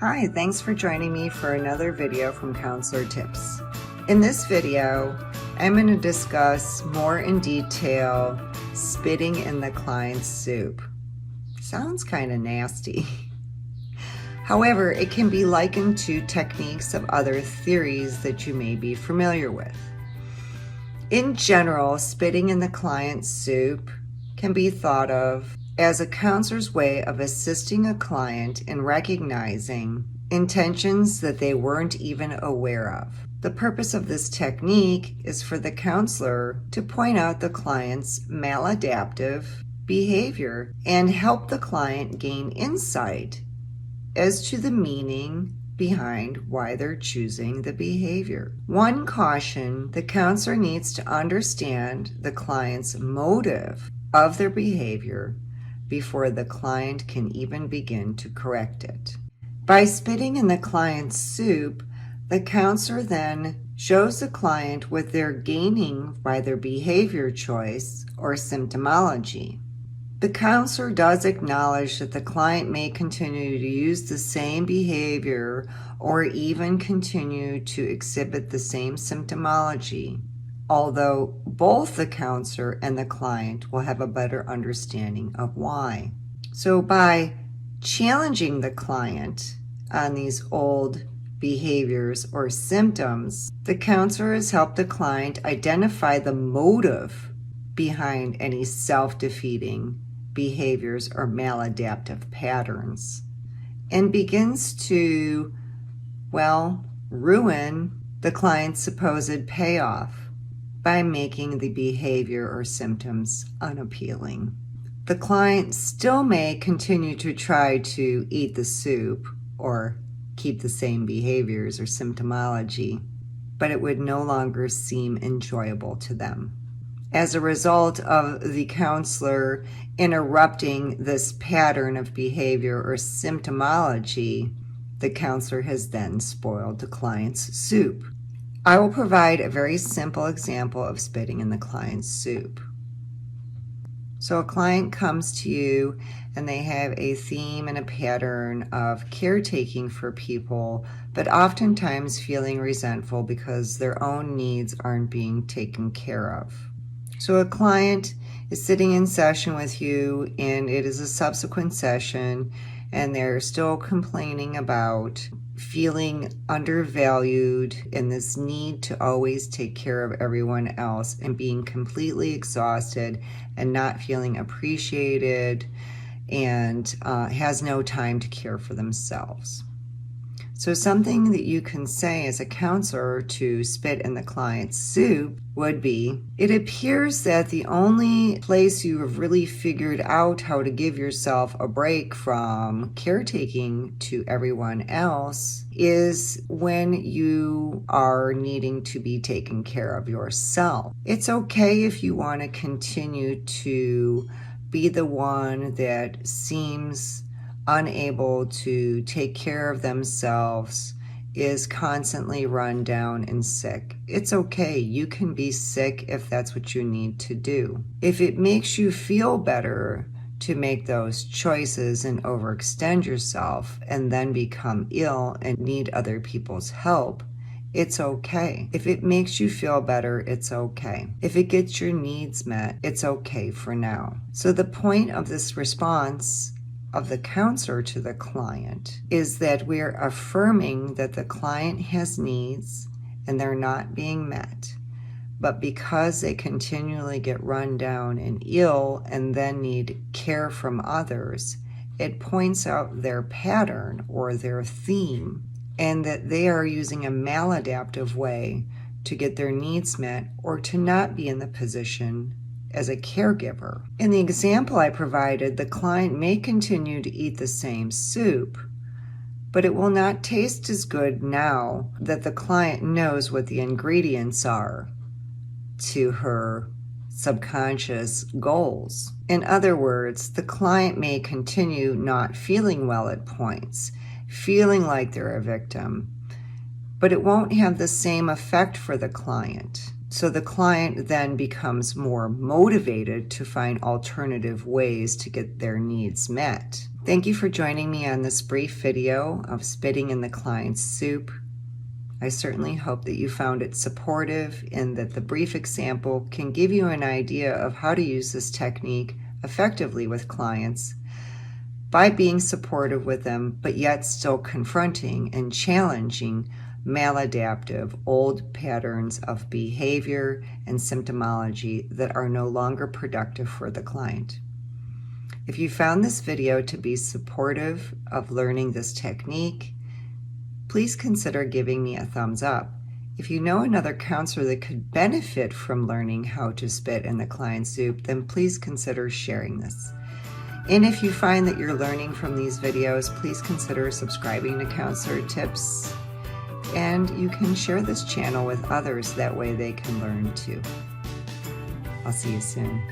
Hi, thanks for joining me for another video from Counselor Tips. In this video, I'm going to discuss more in detail spitting in the client's soup. Sounds kind of nasty. However, it can be likened to techniques of other theories that you may be familiar with. In general, spitting in the client's soup can be thought of as a counselor's way of assisting a client in recognizing intentions that they weren't even aware of. The purpose of this technique is for the counselor to point out the client's maladaptive behavior and help the client gain insight as to the meaning behind why they're choosing the behavior. One caution: the counselor needs to understand the client's motive of their behavior before the client can even begin to correct it. By spitting in the client's soup, the counselor then shows the client what they're gaining by their behavior choice or symptomology. The counselor does acknowledge that the client may continue to use the same behavior or even continue to exhibit the same symptomology, although both the counselor and the client will have a better understanding of why. So by challenging the client on these old behaviors or symptoms, the counselor has helped the client identify the motive behind any self-defeating behaviors or maladaptive patterns and begins to, ruin the client's supposed payoff by making the behavior or symptoms unappealing. The client still may continue to try to eat the soup or keep the same behaviors or symptomology, but it would no longer seem enjoyable to them. As a result of the counselor interrupting this pattern of behavior or symptomology, the counselor has then spoiled the client's soup. I will provide a very simple example of spitting in the client's soup. So a client comes to you and they have a theme and a pattern of caretaking for people, but oftentimes feeling resentful because their own needs aren't being taken care of. So a client is sitting in session with you and it is a subsequent session and they're still complaining about feeling undervalued and this need to always take care of everyone else and being completely exhausted and not feeling appreciated and has no time to care for themselves. So something that you can say as a counselor to spit in the client's soup would be, it appears that the only place you have really figured out how to give yourself a break from caretaking to everyone else is when you are needing to be taken care of yourself. It's okay if you want to continue to be the one that seems unable to take care of themselves, is constantly run down and sick. It's okay. You can be sick if that's what you need to do. If it makes you feel better to make those choices and overextend yourself and then become ill and need other people's help, it's okay. If it makes you feel better, it's okay. If it gets your needs met, it's okay for now. So the point of this response of the counselor to the client is that we're affirming that the client has needs and they're not being met. But because they continually get run down and ill and then need care from others, it points out their pattern or their theme and that they are using a maladaptive way to get their needs met or to not be in the position as a caregiver. In the example I provided, the client may continue to eat the same soup, but it will not taste as good now that the client knows what the ingredients are to her subconscious goals. In other words, the client may continue not feeling well at points, feeling like they're a victim, but it won't have the same effect for the client. So the client then becomes more motivated to find alternative ways to get their needs met. Thank you for joining me on this brief video of spitting in the client's soup. I certainly hope that you found it supportive and that the brief example can give you an idea of how to use this technique effectively with clients by being supportive with them, but yet still confronting and challenging maladaptive old patterns of behavior and symptomology that are no longer productive for the client. If you found this video to be supportive of learning this technique, please consider giving me a thumbs up. If you know another counselor that could benefit from learning how to spit in the client's soup, then please consider sharing this. And if you find that you're learning from these videos, please consider subscribing to Counselor Tips. And you can share this channel with others, that way they can learn too. I'll see you soon.